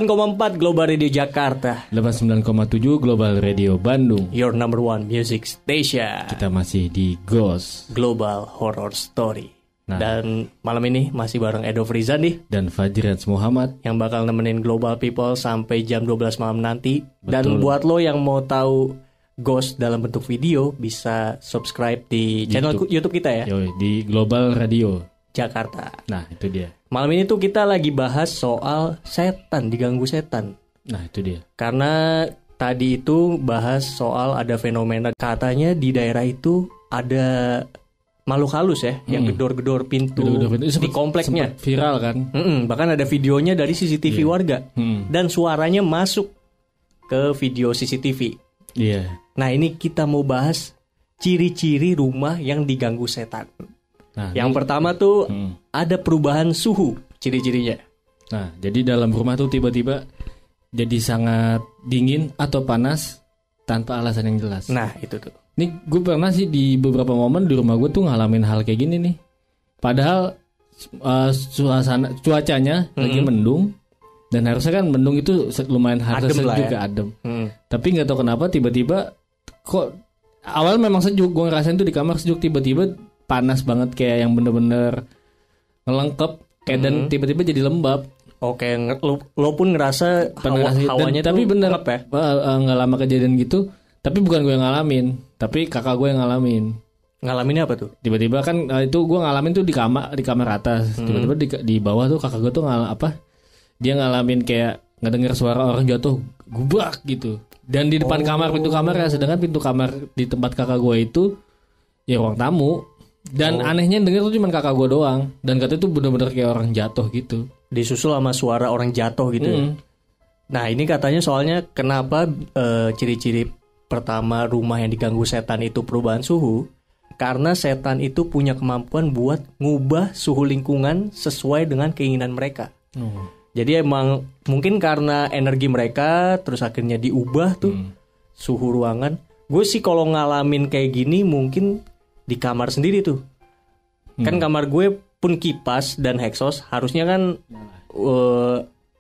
88,4 Global Radio Jakarta, 89,7 Global Radio Bandung. your number one music station. Kita masih di Ghost Global Horror Story. Nah. Dan malam ini masih bareng Edo Frizan nih, dan Fajriyans Muhammad yang bakal nemenin Global People sampai jam 12 malam nanti. Betul. Dan buat lo yang mau tahu Ghost dalam bentuk video, bisa subscribe di channel YouTube kita ya, Yoi, di Global Radio Jakarta. Nah itu dia. Malam ini tuh kita lagi bahas soal setan, diganggu setan. Nah itu dia. Karena tadi itu bahas soal ada fenomena, katanya di daerah itu ada makhluk halus ya, yang gedor-gedor pintu di kompleknya. Sempet viral kan. Bahkan ada videonya dari CCTV warga. Dan suaranya masuk ke video CCTV. Iya. Nah ini kita mau bahas ciri-ciri rumah yang diganggu setan. Nah, Yang pertama tuh ada perubahan suhu, ciri-cirinya. Nah jadi dalam rumah tuh tiba-tiba jadi sangat dingin atau panas tanpa alasan yang jelas. Nah itu tuh. Ini gue pernah sih di beberapa momen di rumah gue tuh ngalamin hal kayak gini nih. Padahal suasana cuacanya lagi mendung, dan harusnya kan mendung itu lumayan harus sejuk ya, adem. Tapi nggak tahu kenapa tiba-tiba kok awal memang sejuk, gue ngerasain tuh di kamar sejuk, tiba-tiba panas banget kayak yang bener-bener ngelengkep kayak, dan tiba-tiba jadi lembab. Oke, lo pun ngerasa hawanya tapi bener ya? Nggak lama kejadian gitu. Tapi bukan gue yang ngalamin, tapi kakak gue yang ngalamin. Ngalaminnya apa tuh? Tiba-tiba kan itu gue ngalamin tuh di kamar atas. Tiba-tiba di bawah tuh kakak gue tuh dia ngalamin kayak ngedenger suara orang jatuh gubrak gitu. Dan di depan kamar, pintu kamar ya, sedangkan pintu kamar di tempat kakak gue itu ya ruang tamu. Dan anehnya denger tuh cuma kakak gue doang. Dan katanya tuh bener-bener kayak orang jatuh gitu. Disusul sama suara orang jatuh gitu ya? Nah ini katanya soalnya kenapa ciri-ciri pertama rumah yang diganggu setan itu perubahan suhu. Karena setan itu punya kemampuan buat ngubah suhu lingkungan sesuai dengan keinginan mereka. Jadi emang mungkin karena energi mereka terus akhirnya diubah tuh suhu ruangan. Gue sih kalau ngalamin kayak gini mungkin di kamar sendiri tuh. Kan kamar gue pun kipas dan hexhaus, harusnya kan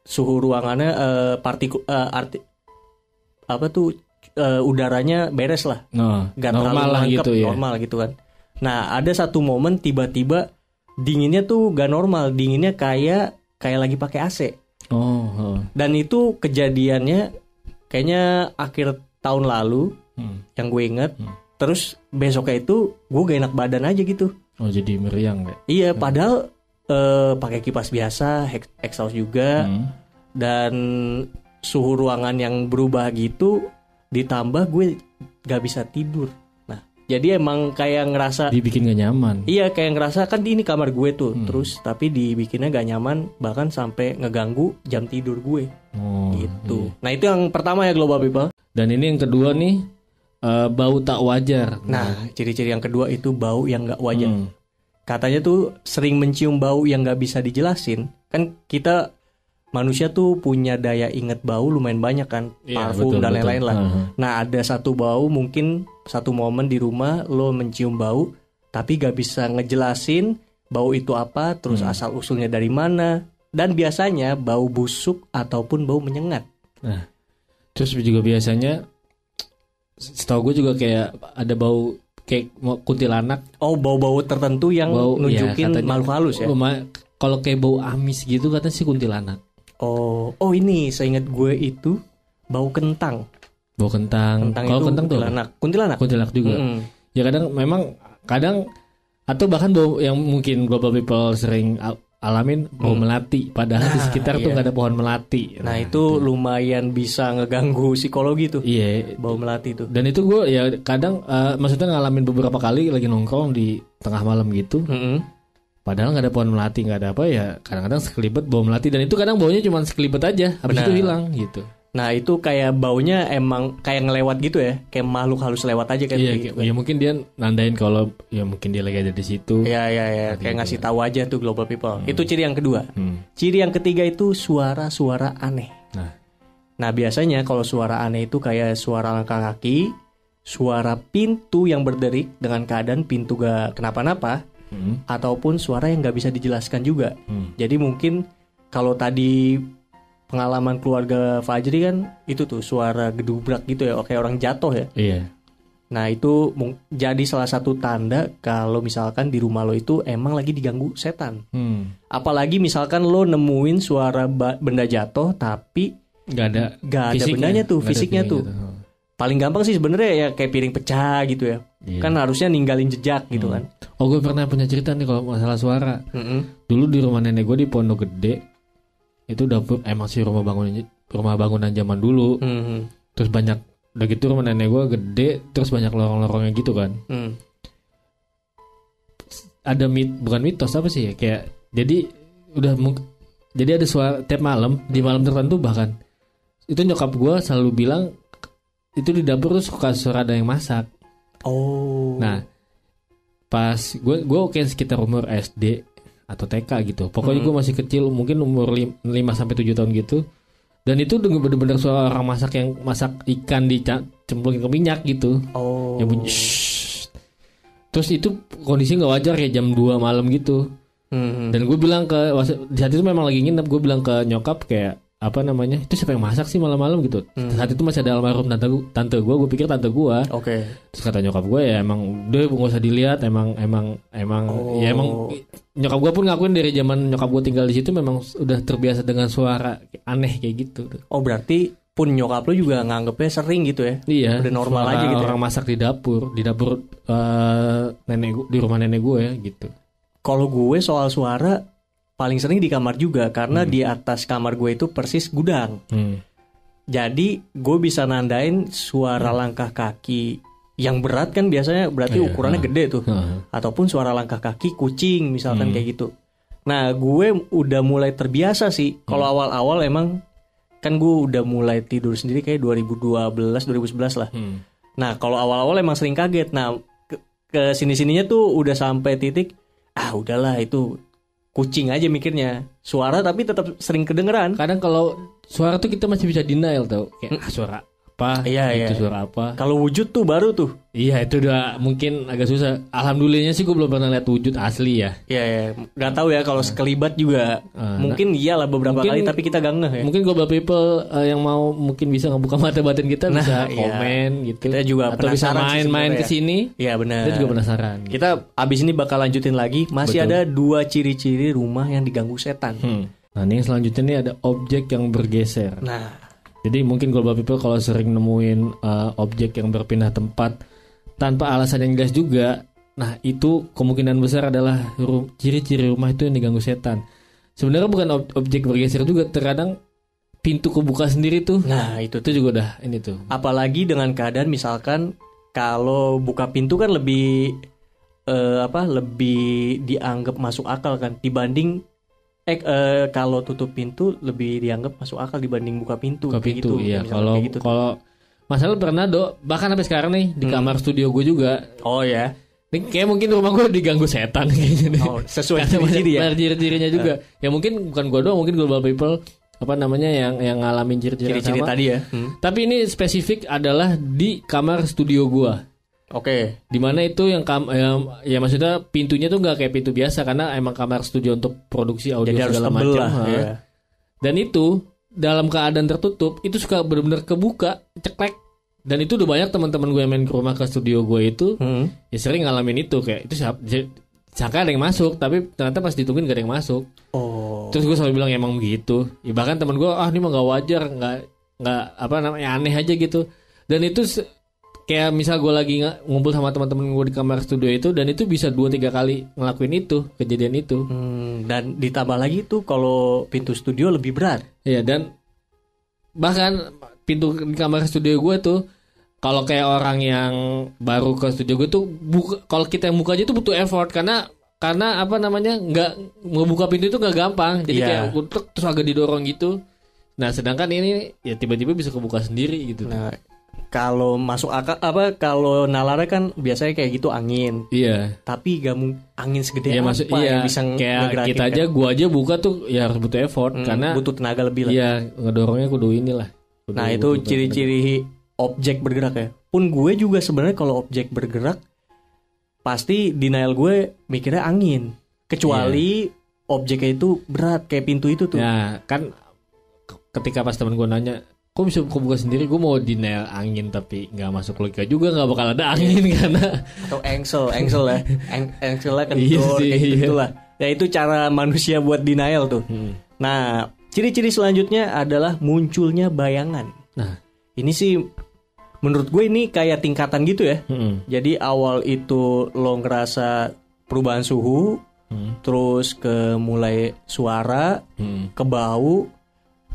suhu ruangannya udaranya beres lah. Gak normal terlalu lah gitu ya. Normal gitu kan. Nah, ada satu momen tiba-tiba dinginnya tuh gak normal, dinginnya kayak lagi pakai AC. Dan itu kejadiannya kayaknya akhir tahun lalu, yang gue inget. Terus besoknya itu gue gak enak badan aja gitu. Jadi meriang kayak. Iya, padahal pakai kipas biasa, exhaust juga, dan suhu ruangan yang berubah gitu, ditambah gue gak bisa tidur. Nah, jadi emang kayak ngerasa dibikin gak nyaman. Iya, kayak ngerasa kan ini kamar gue tuh, terus tapi dibikinnya gak nyaman, bahkan sampai ngeganggu jam tidur gue. Gitu. Iya. Nah itu yang pertama ya Global People. Dan ini yang kedua nih. Bau tak wajar. Nah, ciri-ciri yang kedua itu bau yang gak wajar. Katanya tuh sering mencium bau yang gak bisa dijelasin. Kan kita manusia tuh punya daya ingat bau lumayan banyak kan, parfum dan lain-lain lah. Nah, ada satu bau, mungkin satu momen di rumah lo mencium bau, tapi gak bisa ngejelasin bau itu apa, terus asal usulnya dari mana. Dan biasanya bau busuk ataupun bau menyengat. Nah, terus juga biasanya setahu gue juga kayak ada bau kayak kuntilanak. Bau-bau tertentu yang nunjukin makhluk halus ya. Kalau kayak bau amis gitu katanya sih kuntilanak. Ini seingat gue itu bau kentang. Bau kentang. Kalau kentang tuh kuntilanak juga. Ya kadang atau bahkan bau yang mungkin Global People sering alamin, bau melati, padahal di sekitar tuh gak ada pohon melati. Nah itu lumayan bisa ngeganggu psikologi tuh. Iya, bau melati tuh. Dan itu gue ya kadang maksudnya ngalamin beberapa kali lagi nongkrong di tengah malam gitu. Padahal gak ada pohon melati, gak ada apa ya, kadang-kadang sekelibet bau melati. Dan itu kadang baunya cuma sekelibet aja, habis itu hilang gitu. Nah itu kayak baunya emang kayak ngelewat gitu ya, kayak makhluk halus lewat aja kan. Iya, gitu, ya mungkin dia nandain kalau ya mungkin dia lagi ada di situ. Iya, kayak ngasih tahu aja tuh Global People. Itu ciri yang kedua. Ciri yang ketiga itu suara-suara aneh. Nah biasanya kalau suara aneh itu kayak suara langkah kaki, suara pintu yang berderik dengan keadaan pintu gak kenapa-napa, ataupun suara yang gak bisa dijelaskan juga. Jadi mungkin kalau tadi pengalaman keluarga Fajri kan itu tuh suara gedubrak gitu ya, kayak orang jatuh ya. Iya. Nah itu jadi salah satu tanda kalau misalkan di rumah lo itu emang lagi diganggu setan. Apalagi misalkan lo nemuin suara benda jatuh tapi Gak ada bendanya tuh, fisiknya tuh. Gitu. Paling gampang sih sebenarnya ya kayak piring pecah gitu ya. Iya. Kan harusnya ninggalin jejak gitu kan. Oh gue pernah punya cerita nih kalau masalah suara. Dulu di rumah nenek gue di Pondok Gede itu dapur emang sih rumah bangunan zaman dulu. Terus banyak udah gitu rumah nenek gue gede, terus banyak lorong-lorongnya gitu kan. Ada bukan mitos apa sih ya, kayak jadi ada suara tiap malam di malam tertentu bahkan itu nyokap gue selalu bilang itu di dapur tuh suka suara ada yang masak. Nah pas gue kayak sekitar umur SD atau TK gitu, pokoknya gue masih kecil, mungkin umur 5-7 tahun gitu. Dan itu bener-bener suara orang yang masak ikan dicemplungin ke minyak gitu. Yang bunyi terus itu kondisi gak wajar kayak jam 2 malam gitu. Dan gue bilang di saat itu memang lagi nginep, gue bilang ke nyokap kayak apa namanya, itu siapa yang masak sih malam-malam gitu. Saat itu masih ada almarhum tante gue pikir tante gue. Terus kata nyokap gue ya emang udah gak usah dilihat, emang nyokap gue pun ngakuin dari zaman nyokap gue tinggal di situ memang udah terbiasa dengan suara aneh kayak gitu. Berarti pun nyokap lu juga nganggepnya sering gitu ya? Iya. Udah normal aja gitu. Orang masak di dapur di rumah nenek gue ya gitu. Kalau gue soal suara paling sering di kamar juga karena di atas kamar gue itu persis gudang. Jadi gue bisa nandain suara langkah kaki yang berat kan biasanya berarti ukurannya gede tuh. Ataupun suara langkah kaki kucing misalkan kayak gitu. Nah gue udah mulai terbiasa sih. Kalau awal-awal emang kan gue udah mulai tidur sendiri kayak 2012-2011 lah. Nah kalau awal-awal emang sering kaget. Nah ke sini-sininya tuh udah sampai titik udahlah itu kucing aja mikirnya, suara tapi tetap sering kedengeran. Kadang kalau suara tuh kita masih bisa denial tau, kayak suara apa, suara apa. Kalau wujud tuh baru tuh. Iya itu udah mungkin agak susah. Alhamdulillahnya sih gue belum pernah lihat wujud asli ya. Iya, nggak tahu ya kalau sekelibat juga. Mungkin iyalah beberapa kali tapi kita gak ngeh ya. Mungkin global people yang mau mungkin bisa ngebuka mata batin kita bisa komen gitu. Kita juga atau bisa main-main ke sini. Iya benar. Kita juga penasaran. Kita abis ini bakal lanjutin lagi. Masih ada 2 ciri-ciri rumah yang diganggu setan. Nah ini yang selanjutnya nih ada objek yang bergeser. Jadi mungkin global people kalau sering nemuin objek yang berpindah tempat tanpa alasan yang jelas juga, nah itu kemungkinan besar adalah ciri-ciri rumah itu yang diganggu setan. Sebenarnya bukan objek bergeser juga, terkadang pintu kebuka sendiri tuh. Nah itu juga udah ini tuh. Apalagi dengan keadaan misalkan kalau buka pintu kan lebih lebih dianggap masuk akal kan dibanding kalau tutup pintu lebih dianggap masuk akal dibanding buka pintu. Buka pintu, iya. Kalau masalah pernah bahkan sampai sekarang nih di kamar studio gue juga. Oh ya. Ini kayak mungkin rumah gue diganggu setan kayaknya. Sesuai ciri-ciri ya. Ciri-cirinya juga. Ya mungkin bukan gue doang, mungkin global people yang ngalamin ciri-ciri sama. Tadi ya. Tapi ini spesifik adalah di kamar studio gue. Oke. Dimana itu yang ya maksudnya pintunya tuh nggak kayak pintu biasa karena emang kamar studio untuk produksi audio jadi segala macam. Iya. Dan itu dalam keadaan tertutup itu suka benar-benar kebuka, ceklek. Dan itu udah banyak teman-teman gue yang main ke rumah ke studio gue itu ya sering ngalamin itu kayak itu sangka ada yang masuk tapi ternyata pas ditungguin gak ada yang masuk. Terus gue selalu bilang emang begitu. Ya, bahkan teman gue ini mah gak wajar, nggak aneh aja gitu. Dan itu kayak misal gue lagi ngumpul sama teman-teman gue di kamar studio itu dan itu bisa 2-3 kali ngelakuin itu kejadian itu. Dan ditambah lagi tuh kalau pintu studio lebih berat. Iya dan bahkan pintu di kamar studio gue tuh kalau kayak orang yang baru ke studio gue tuh kalau kita yang buka aja tuh butuh effort karena nggak ngebuka pintu itu nggak gampang jadi kayak terus agak didorong gitu. Nah sedangkan ini ya tiba-tiba bisa kebuka sendiri gitu. Nah kalau masuk akal kalau nalarnya kan biasanya kayak gitu angin. Iya. Tapi gak angin segede ya, apa yang bisa kayak kita aja kan? Gua aja buka tuh ya harus butuh effort karena butuh tenaga lebih lah. Iya, ngedorongnya kudu inilah. Nah, itu ciri-ciri objek bergerak ya. Pun gue juga sebenarnya kalau objek bergerak pasti denial gue mikirnya angin. Kecuali objeknya itu berat kayak pintu itu tuh. Ya, kan ketika pas teman gue nanya, kok bisa buka sendiri, gue mau denial angin tapi nggak masuk logika juga, nggak bakal ada angin karena atau engsel ya, engselnya kendor Iya sih, kayak iya. gitulah. Ya itu cara manusia buat denial tuh. Nah, ciri-ciri selanjutnya adalah munculnya bayangan. Nah, ini sih menurut gue ini kayak tingkatan gitu ya. Jadi awal itu lo ngerasa perubahan suhu, terus ke mulai suara, ke bau,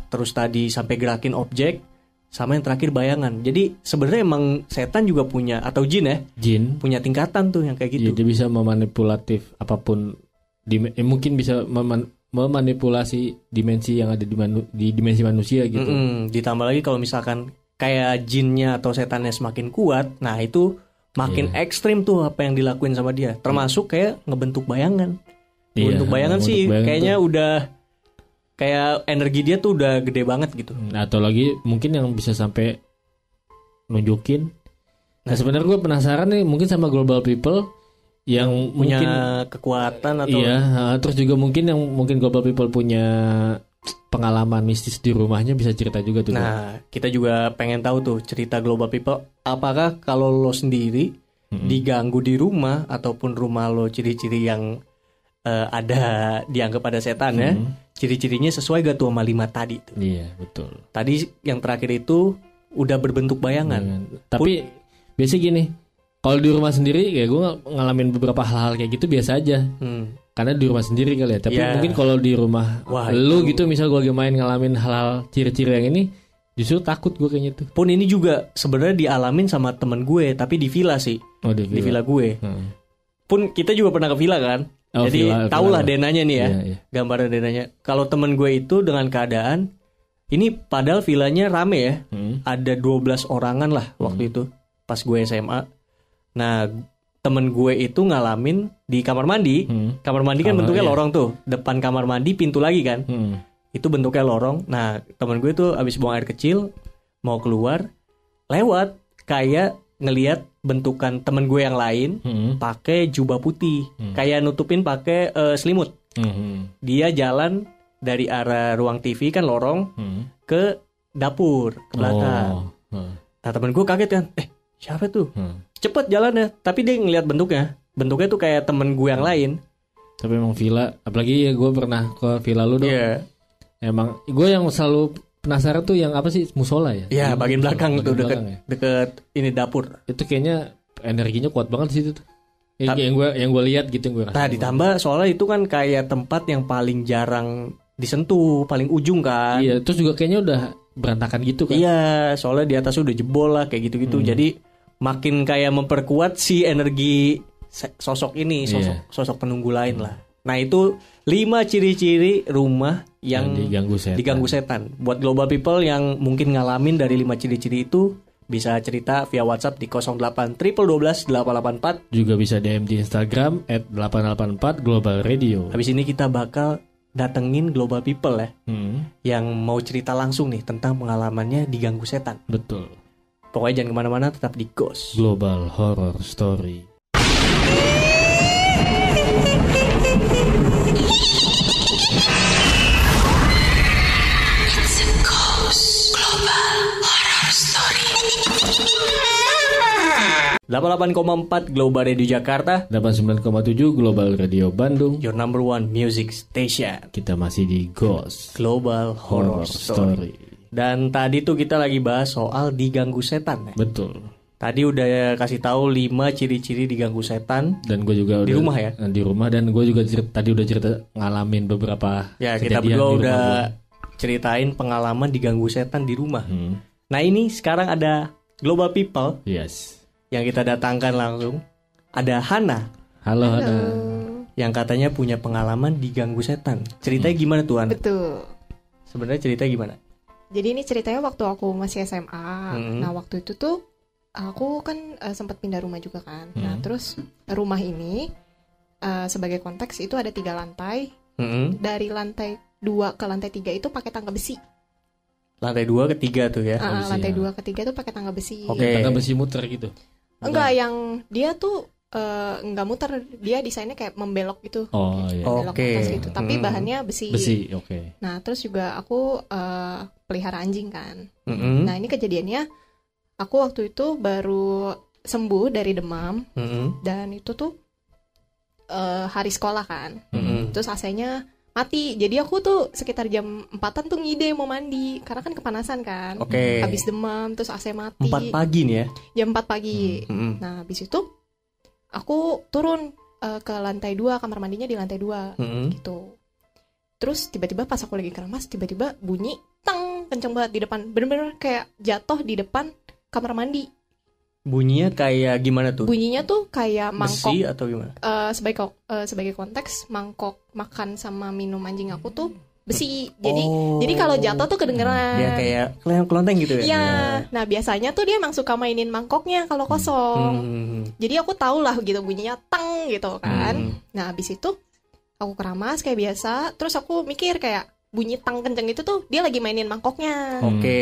terus tadi sampai gerakin objek, sama yang terakhir bayangan. Jadi sebenarnya emang setan juga punya, atau jin ya, jin punya tingkatan tuh yang kayak gitu. dia bisa memanipulatif apapun, mungkin bisa memanipulasi dimensi yang ada di dimensi manusia gitu. Ditambah lagi kalau misalkan kayak jinnya atau setannya semakin kuat, nah itu makin ekstrim tuh apa yang dilakuin sama dia. Termasuk kayak ngebentuk bayangan. Ngebentuk bayangan sih kayaknya udah kayak energi dia tuh udah gede banget gitu. Atau lagi mungkin yang bisa sampai nunjukin. Nah sebenarnya gue penasaran nih, mungkin sama global people yang punya mungkin kekuatan atau terus juga mungkin yang mungkin global people punya pengalaman mistis di rumahnya, bisa cerita juga tuh. Nah, kita juga pengen tahu tuh cerita global people. Apakah kalau lo sendiri diganggu di rumah ataupun rumah lo ciri-ciri yang ada dianggap ada setan ya? Ciri-cirinya sesuai gak tuh sama 5 tadi tuh? Iya, betul. Tadi yang terakhir itu udah berbentuk bayangan. Tapi biasa gini, kalau di rumah sendiri ya gue ngalamin beberapa hal-hal kayak gitu biasa aja. Karena di rumah sendiri kali ya. Tapi mungkin kalau di rumah lu gitu, misal gue lagi main ngalamin hal-hal ciri-ciri yang ini, justru takut gue kayaknya tuh. Pun ini juga sebenarnya dialamin sama temen gue, tapi di villa sih. Oh, di villa gue. Pun kita juga pernah ke villa kan. Oh, jadi tahulah denanya nih ya. Iya. Gambaran denanya. Kalau temen gue itu dengan keadaan ini padahal villanya rame ya. Ada 12 orangan lah waktu itu pas gue SMA. Nah, temen gue itu ngalamin di kamar mandi. Kamar mandi kan bentuknya lorong tuh. Depan kamar mandi pintu lagi kan. Itu bentuknya lorong. Nah, temen gue tuh abis buang air kecil mau keluar, lewat kayak ngelihat bentukan temen gue yang lain pakai jubah putih, kayak nutupin pakai selimut. Dia jalan dari arah ruang TV kan lorong ke dapur ke belakang. Nah, temen gue kaget kan, siapa tuh? Cepet jalannya, tapi dia ngelihat bentuknya tuh kayak temen gue yang lain. Tapi emang villa, apalagi ya gue pernah ke villa lu dong. Emang gue yang selalu penasaran tuh yang apa sih, musola ya? Iya, bagian belakang tuh belakang deket ini dapur. Itu kayaknya energinya kuat banget di situ tuh. Yang gue lihat gitu, yang gue rasa. Nah, ditambah soalnya itu kan kayak tempat yang paling jarang disentuh, paling ujung kan. Iya, terus juga kayaknya udah berantakan gitu kan. Iya, soalnya di atas udah jebol lah kayak gitu-gitu. Jadi makin kayak memperkuat si energi sosok ini, sosok penunggu lain lah. Nah, itu 5 ciri-ciri rumah yang diganggu setan. Buat global people yang mungkin ngalamin dari 5 ciri-ciri itu, bisa cerita via WhatsApp di 08-312-884. Juga bisa DM di Instagram @884globalradio. Habis ini kita bakal datengin global people ya, yang mau cerita langsung nih tentang pengalamannya diganggu setan. Betul. Pokoknya jangan kemana-mana, tetap di Ghost Global Horror Story. It's a Ghost Global Horror Story. 88,4 Global Radio Jakarta, 89,7 Global Radio Bandung. your number one music station. Kita masih di Ghost Global Horror Story. Dan tadi tuh kita lagi bahas soal diganggu setan ya. Betul. Tadi udah kasih tahu 5 ciri-ciri diganggu setan. Dan gue juga di rumah ya. Di rumah, dan gue juga tadi udah cerita ngalamin beberapa ya, kita berdua udah ceritain pengalaman diganggu setan di rumah. Nah, ini sekarang ada global people. Yes. Yang kita datangkan langsung. Ada Hana. Halo Hana. Yang katanya punya pengalaman diganggu setan. Ceritanya gimana tuh, Hana? Betul. Sebenarnya ceritanya gimana? Jadi ini ceritanya waktu aku masih SMA. Nah, waktu itu tuh aku kan sempat pindah rumah juga kan. Nah, terus rumah ini sebagai konteks itu ada 3 lantai. Dari lantai 2 ke lantai 3 itu pakai tangga besi. Lantai 2 ke 3 tuh ya. Lantai 2 ke 3 tuh pakai tangga besi. Oke. Tangga besi muter gitu. Enggak, yang dia tuh nggak muter, dia desainnya kayak membelok gitu. Oh iya. Belok Oke. atas gitu. Tapi bahannya besi. Besi, oke. Nah terus juga aku pelihara anjing kan. Mm-mm. Nah ini kejadiannya aku waktu itu baru sembuh dari demam Mm-mm. dan itu tuh hari sekolah kan. Mm-mm. Terus AC-nya mati. Jadi aku tuh sekitar jam 4-an tuh ngide mau mandi karena kan kepanasan kan. Oke. Habis demam terus AC mati. 4 pagi nih ya. Jam 4 pagi. Mm-mm. Nah habis itu aku turun ke lantai 2, kamar mandinya di lantai 2 Mm-mm. gitu. Terus tiba-tiba pas aku lagi keramas, tiba-tiba bunyi tang kenceng banget di depan. Bener-bener kayak jatuh di depan kamar mandi. Bunyinya kayak gimana tuh? Bunyinya tuh kayak mangkok. Besi atau gimana? Sebagai konteks, mangkok makan sama minum anjing aku tuh besi. Jadi Oh. jadi kalau jatuh tuh kedengeran. Dia kayak kelenteng gitu ya? Iya. Nah biasanya tuh dia emang suka mainin mangkoknya kalau kosong. Hmm. Jadi aku tahu lah gitu bunyinya tang gitu kan. Hmm. Nah abis itu aku keramas kayak biasa. Terus aku mikir kayak bunyi tang kenceng itu tuh dia lagi mainin mangkoknya. Oke.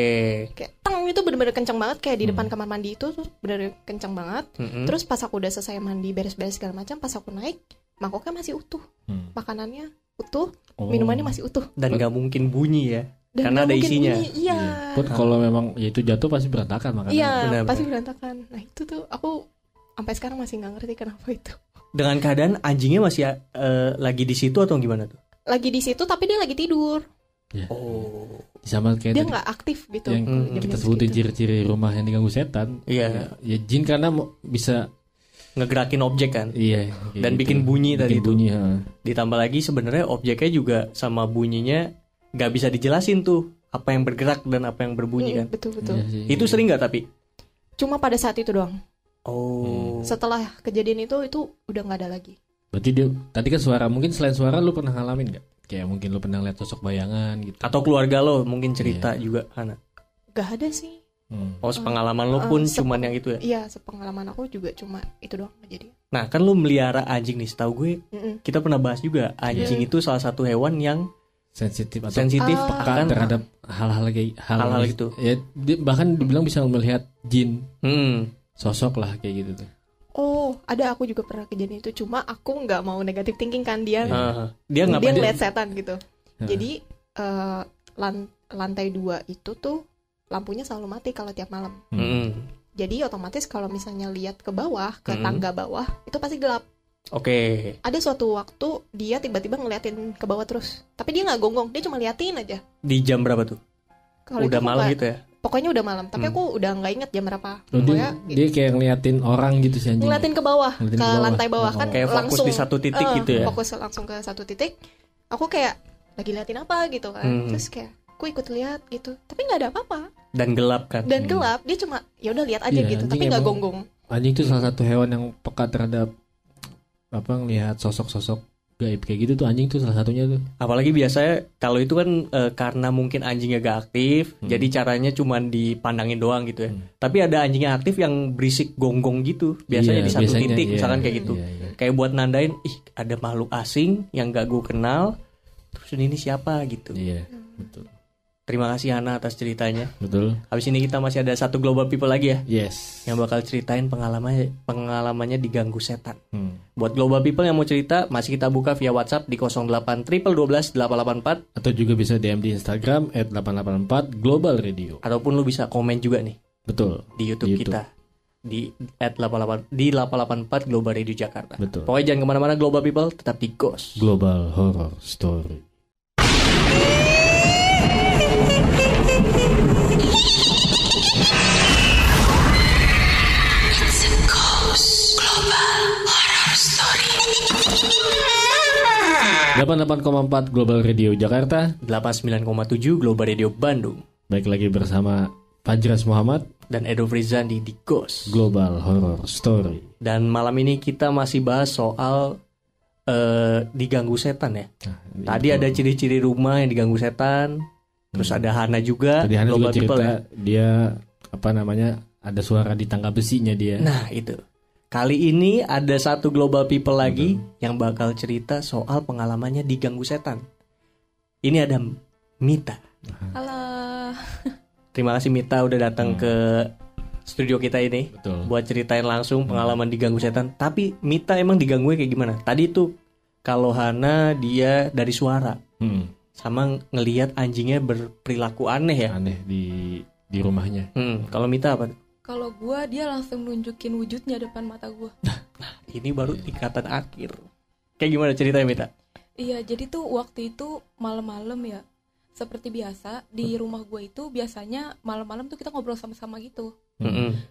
Kayak tang itu bener-bener kenceng banget kayak di depan kamar mandi itu tuh bener-bener kenceng banget. Mm-mm. Terus pas aku udah selesai mandi beres-beres segala macam, pas aku naik mangkoknya masih utuh, makanannya utuh, Oh. minumannya masih utuh. Dan nggak mungkin bunyi ya. Dan Karena nggak ada mungkin isinya. bunyi. Iya. Pun kalau memang ya itu jatuh pasti berantakan makanya. Iya, Benar, pasti benar. berantakan. Nah itu tuh aku sampai sekarang masih nggak ngerti kenapa itu. Dengan keadaan anjingnya masih lagi di situ atau gimana tuh? Lagi di situ tapi dia lagi tidur. Ya. Oh. Sama kayak Dia tadi nggak aktif gitu. yang jam-jam kita sebutin segitu. ciri-ciri rumah yang diganggu setan. Iya. Ya jin karena bisa Ngegerakin objek kan. iya kayak Dan bikin bunyi tadi bikin itu. bunyi, ha. Ditambah lagi sebenarnya objeknya juga sama bunyinya nggak bisa dijelasin tuh apa yang bergerak dan apa yang berbunyi kan. Betul-betul. Iya sih. Itu sering nggak tapi? Cuma pada saat itu doang. Oh. Setelah kejadian itu udah nggak ada lagi. Berarti dia tadi kan suara, mungkin selain suara lu pernah ngalamin nggak? Kayak mungkin lu pernah lihat sosok bayangan gitu. Atau keluarga lo mungkin cerita juga Hana. Gak ada sih. Oh, sepengalaman lo pun cuman yang itu ya. Iya, sepengalaman aku juga cuma itu doang jadi. Nah, kan lo melihara anjing nih. Setahu gue Mm-mm. kita pernah bahas juga anjing itu salah satu hewan yang Sensitif atau sensitif peka kan terhadap hal-hal kayak hal-hal gitu. Ya bahkan dibilang bisa melihat jin, Hmm. sosok lah kayak gitu tuh. Oh, ada aku juga pernah kejadian itu. Cuma aku nggak mau negatif thinking kan dia. Dia nggak Dia pada ngeliat setan gitu. Jadi lantai 2 itu tuh lampunya selalu mati kalau tiap malam. Jadi otomatis kalau misalnya lihat ke bawah, ke tangga bawah, itu pasti gelap. Oke. Ada suatu waktu dia tiba-tiba ngeliatin ke bawah terus. Tapi dia nggak gonggong, dia cuma liatin aja. Di jam berapa tuh? Kalau Udah itu malam pokoknya- gitu ya? Pokoknya udah malam, tapi aku udah nggak inget jam berapa. Oh, Pokoknya dia kayak ngeliatin orang gitu sih anjing. ngeliatin ke bawah, Ngeliatin ke ke bawah. lantai bawah kan Kayak fokus langsung di satu titik gitu ya? Fokus langsung ke satu titik. Aku kayak lagi liatin apa gitu kan. Terus kayak aku ikut lihat gitu, tapi nggak ada apa-apa. Dan gelap kan? Dan gelap, dia cuma ya udah lihat aja Iya, gitu, anjing tapi nggak emang- gonggong. Anjing itu salah satu hewan yang peka terhadap apa ngelihat sosok-sosok gaib kayak gitu tuh, anjing tuh salah satunya tuh. Apalagi biasanya kalau itu kan karena mungkin anjingnya gak aktif, jadi caranya cuma dipandangin doang gitu ya. Tapi ada anjing yang aktif yang berisik gonggong gitu. Biasanya Iya, di satu biasanya, titik, iya, misalkan kayak gitu. iya. Kayak buat nandain, ih ada makhluk asing yang gak gue kenal. Terus ini siapa gitu. Iya, betul. Terima kasih Hana atas ceritanya. Betul. Habis ini kita masih ada satu Global People lagi ya, Yes. yang bakal ceritain pengalamannya diganggu setan. Hmm. Buat Global People yang mau cerita, masih kita buka via WhatsApp di 08 12 884. Atau juga bisa DM di Instagram @884 Global Radio. Ataupun lu bisa komen juga nih Betul. di YouTube kita di @88 Global Radio Jakarta. Betul. Pokoknya jangan kemana-mana Global People, tetap di Ghost. Global Horror Story. It's a ghost. Global horror story. 88,4 Global Radio Jakarta. 89,7 Global Radio Bandung. Baik lagi bersama Fajras Muhammad, Dan Edo Frizan di Ghost. Global Horror Story. Dan malam ini kita masih bahas soal diganggu setan ya. Tadi ada ciri-ciri rumah yang diganggu setan. Terus ada Hana juga. Tadi Hana juga Global People cerita ya. dia apa namanya ada suara di tangga besinya dia. Nah itu. Kali ini ada satu Global People lagi yang bakal cerita soal pengalamannya diganggu setan. Ini ada Mita. Halo. Terima kasih Mita udah datang ke studio kita ini. Betul. Buat ceritain langsung pengalaman diganggu setan. Tapi Mita emang diganggu kayak gimana? Tadi tuh kalau Hana dia dari suara. Sama ngelihat anjingnya berperilaku aneh ya. Aneh di rumahnya. Kalau Mita apa? Kalau gue dia langsung nunjukin wujudnya depan mata gue. Ini baru tingkatan akhir. Kayak gimana ceritanya Mita? Iya, jadi tuh waktu itu malam-malam ya. Seperti biasa di rumah gue itu biasanya malam-malam tuh kita ngobrol sama-sama gitu.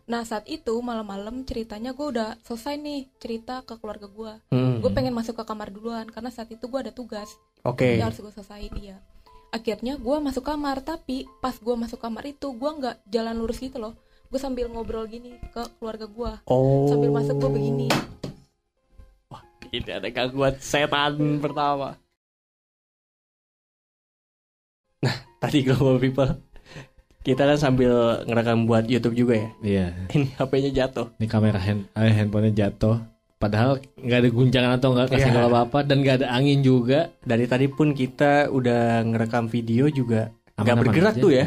Nah saat itu malam-malam ceritanya gue udah selesai nih cerita ke keluarga gue. Gue pengen masuk ke kamar duluan karena saat itu gue ada tugas. Yang harus gue selesaiin dia. Akhirnya gue masuk kamar, tapi pas gue masuk kamar itu gue nggak jalan lurus gitu loh. Gue sambil ngobrol gini ke keluarga gue. Sambil masuk gue begini. Wah, ini ada gangguan setan pertama. Nah, tadi Global People kita kan sambil ngerekam buat YouTube juga ya. Iya. Ini HP-nya jatuh. Ini kamera handphonenya jatuh. Padahal nggak ada guncangan atau nggak kasih apa-apa dan nggak ada angin juga. Dari tadi pun kita udah ngerekam video juga nggak bergerak aja tuh ya.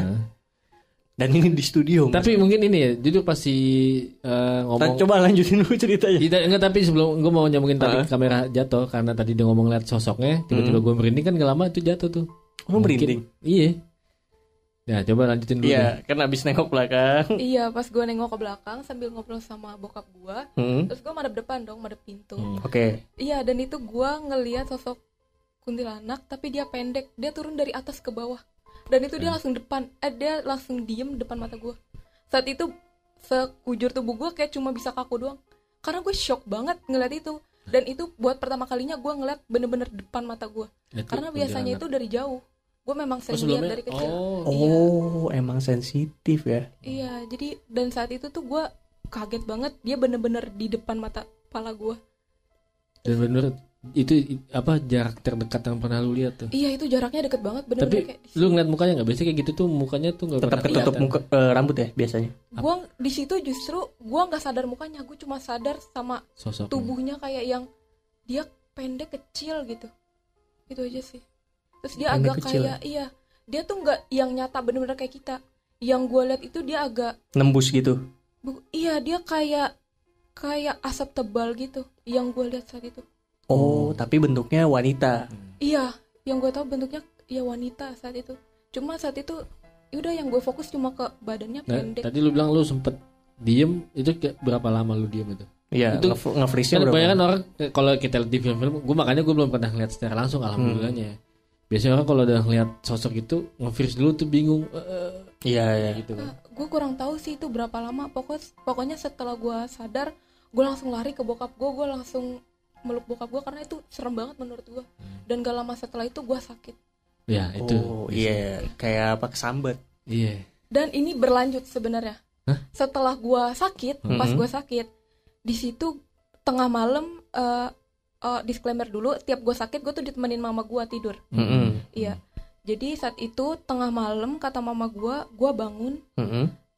Dan ini di studio. Tapi mungkin ini ya, jujur pasti ngomong. Coba lanjutin dulu ceritanya. Enggak, tapi sebelum gue mau nyambungin tadi kamera jatuh karena tadi dia ngomong lihat sosoknya, tiba-tiba gue merinding kan gak lama itu jatuh tuh. Lu merinding? Iya. Ya coba lanjutin dulu. Iya, kan abis nengok belakang. Iya, pas gue nengok ke belakang sambil ngobrol sama bokap gue, terus gue madep depan dong, madep pintu. Oke. Iya, dan itu gue ngelihat sosok kuntilanak, tapi dia pendek, dia turun dari atas ke bawah. Dan itu dia langsung dia langsung diem depan mata gue. Saat itu sekujur tubuh gue kayak cuma bisa kaku doang. Karena gue shock banget ngeliat itu. Dan itu buat pertama kalinya gue ngeliat bener-bener depan mata gue. Karena biasanya itu dari jauh. Gue memang sering lihat dari kecil. Emang sensitif ya. Iya, jadi dan saat itu tuh gue kaget banget. Dia bener-bener di depan mata kepala gue. Dan bener itu apa jarak terdekat yang pernah lu lihat tuh? Iya, itu jaraknya deket banget. Bener-bener tapi kayak lu ngeliat mukanya nggak? Biasanya kayak gitu tuh mukanya tuh nggak tetap ketutup muka, rambut ya biasanya. Gue di situ justru gue nggak sadar mukanya. Gue cuma sadar sama sosoknya. Tubuhnya kayak yang dia pendek kecil gitu. Itu aja sih. Terus dia pendek agak kecil. Kayak dia tuh nggak yang nyata bener-bener kayak kita. Yang gue lihat itu dia agak nembus gitu. Iya, dia kayak asap tebal gitu. Yang gue lihat saat itu. Tapi bentuknya wanita. Iya, yang gue tahu bentuknya ya wanita saat itu. Cuma saat itu udah yang gue fokus cuma ke badannya pendek. Tadi lu bilang lu sempet diem, itu berapa lama lu diem itu? Iya, itu nge-freeze-nya berapa? Kebanyakan orang kalau kita lihat di film-film, gue belum pernah ngeliat secara langsung alhamdulillahnya. Biasanya orang kalau udah ngeliat sosok itu nge-freeze dulu tuh bingung. Iya. Gitu. Gue kurang tahu sih itu berapa lama. Pokoknya setelah gue sadar, gue langsung lari ke bokap gue langsung meluk bokap gue karena itu serem banget menurut gue. Dan gak lama setelah itu gue sakit. Ya itu. Iya, kayak apa kesambat. Iya. Dan ini berlanjut sebenarnya. Setelah gue sakit, pas gue sakit, di situ tengah malam. Disclaimer dulu, tiap gue sakit gue tuh ditemenin mama gue tidur. Iya. Jadi saat itu tengah malam kata mama gue bangun.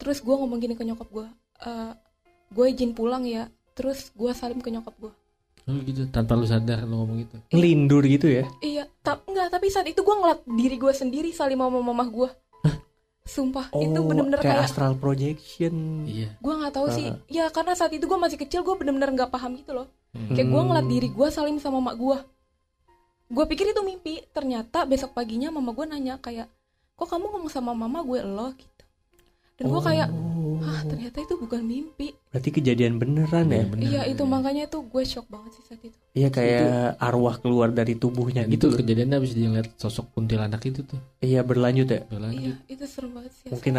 Terus gue ngomong gini ke nyokap gue izin pulang ya. Terus gue salim ke nyokap gue. Gitu, tanpa lu sadar lu ngomong gitu. Ngelindur gitu ya? Iya, tapi saat itu gue ngeliat diri gue sendiri salim sama mama gue. Sumpah, itu bener-bener kayak astral projection. Iya. Gue nggak tahu sih. Ya karena saat itu gue masih kecil, gue bener-bener nggak paham gitu loh. Kayak gue ngeliat diri gue salim sama mak gue. Gue pikir itu mimpi. Ternyata besok paginya mama gue nanya kayak, kok kamu ngomong sama mama gue lo gitu. Dan gue kayak, ternyata itu bukan mimpi. Berarti kejadian beneran ya? Iya, itu makanya itu gue shock banget sih saat itu. Iya, kayak arwah keluar dari tubuhnya gitu. Itu kejadiannya habis dia ngeliat sosok kuntilanak itu tuh. Iya, berlanjut ya? Iya, itu serem banget sih. Mungkin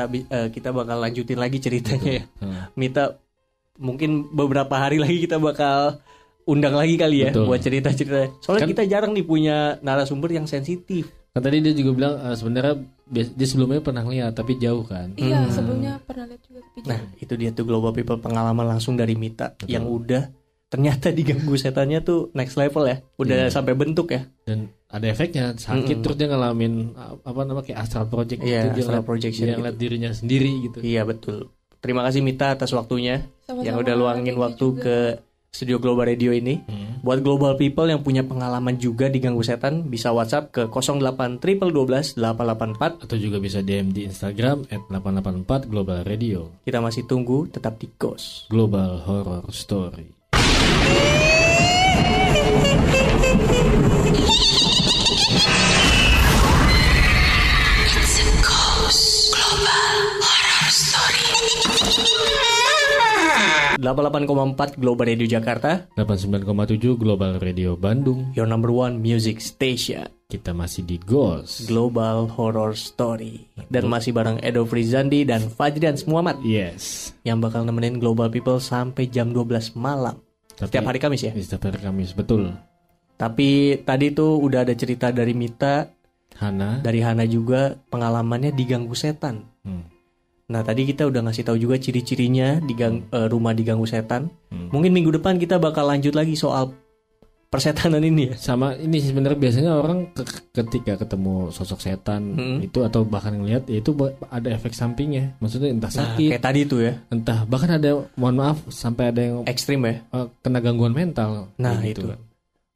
kita bakal lanjutin lagi ceritanya ya. Mita, mungkin beberapa hari lagi kita bakal undang lagi kali ya. Buat cerita-cerita. Soalnya kita jarang nih punya narasumber yang sensitif. Kan tadi dia juga bilang sebenarnya dia sebelumnya pernah lihat tapi jauh kan. Iya, sebelumnya pernah lihat juga tapi jauh. Nah, itu dia tuh Global People, pengalaman langsung dari Mita. Yang udah ternyata diganggu setannya tuh next level ya. Udah sampai bentuk ya. Dan ada efeknya, sakit terus dia ngalamin kayak astral project gitu. Dia astral projection dia ngeliat dirinya sendiri gitu. Iya, betul. Terima kasih Mita atas waktunya. Sama-sama, yang udah luangin waktu juga ke Studio Global Radio ini. Buat global people yang punya pengalaman juga diganggu setan, bisa WhatsApp ke 08 884. Atau juga bisa DM di Instagram @884 Global Radio. Kita masih tunggu, tetap di Ghost Global Horror Story. It's a Ghost Global Horror Story. 88,4 Global Radio Jakarta, 89,7 Global Radio Bandung. your number one music station, Kita masih di Ghost Global Horror Story. Dan masih bareng Edo Frizandi dan Fajrian Muhammad Yes. yang bakal nemenin global people sampai jam 12 malam. Setiap hari Kamis ya. Setiap hari Kamis, betul. Tapi tadi tuh udah ada cerita dari Mita, Hana. dari Hana juga pengalamannya diganggu setan. Nah tadi kita udah ngasih tahu juga ciri-cirinya rumah diganggu setan. Mungkin minggu depan kita bakal lanjut lagi soal persetanan ini ya. Sama ini sebenarnya biasanya orang ketika ketemu sosok setan itu atau bahkan ngelihat itu ada efek sampingnya. Maksudnya entah sakit, Kayak tadi tuh ya, entah bahkan ada, mohon maaf, sampai ada yang ekstrim ya. kena gangguan mental. Nah kayak itu gitu.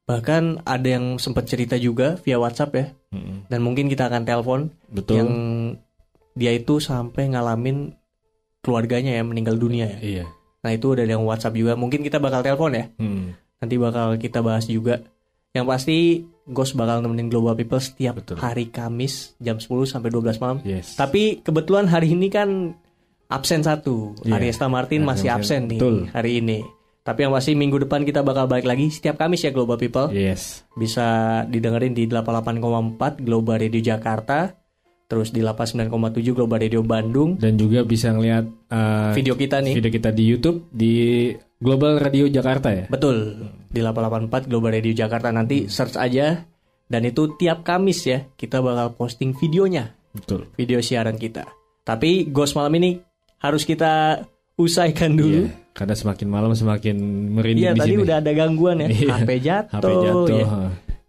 bahkan ada yang sempat cerita juga via WhatsApp ya. Dan mungkin kita akan telepon. Betul. Yang dia itu sampai ngalamin keluarganya ya meninggal dunia ya. Iya. Nah itu udah ada yang WhatsApp juga. Mungkin kita bakal telepon ya. Nanti bakal kita bahas juga. Yang pasti Ghost bakal nemenin global people setiap hari Kamis jam 10 sampai 12 malam. Yes. Tapi kebetulan hari ini kan absen satu. Ariesta Martin masih absen nih hari ini. Tapi yang pasti minggu depan kita bakal balik lagi setiap Kamis ya global people. Yes. Bisa didengerin di 88,4 Global Radio Jakarta. Terus di 89,7 Global Radio Bandung. Dan juga bisa ngeliat video kita nih. Video kita di YouTube di Global Radio Jakarta ya. Betul. Di 884 Global Radio Jakarta, nanti search aja. Dan itu tiap Kamis ya kita bakal posting videonya. Betul. Video siaran kita. Tapi Ghost malam ini harus kita usaikan dulu. Iya, karena semakin malam semakin merinding di tadi sini. udah ada gangguan ya. Iya. HP jatuh. HP jatuh. Ya.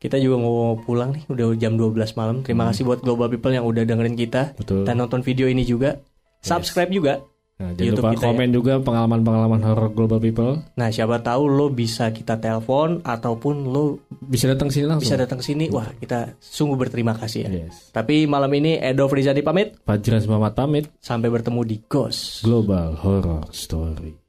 Kita juga mau pulang nih, udah jam 12 malam. Terima kasih buat global people yang udah dengerin kita. Betul. Dan nonton video ini juga. Subscribe juga. Nah, jangan YouTube lupa kita komen juga pengalaman-pengalaman horror global people. Nah, siapa tahu lo bisa kita telepon ataupun lo Bisa datang sini langsung. bisa datang sini. Wah, kita sungguh berterima kasih ya. Yes. Tapi malam ini Edo Frizadi pamit. Fajran Muhammad pamit. Sampai bertemu di Ghost Global Horror Story.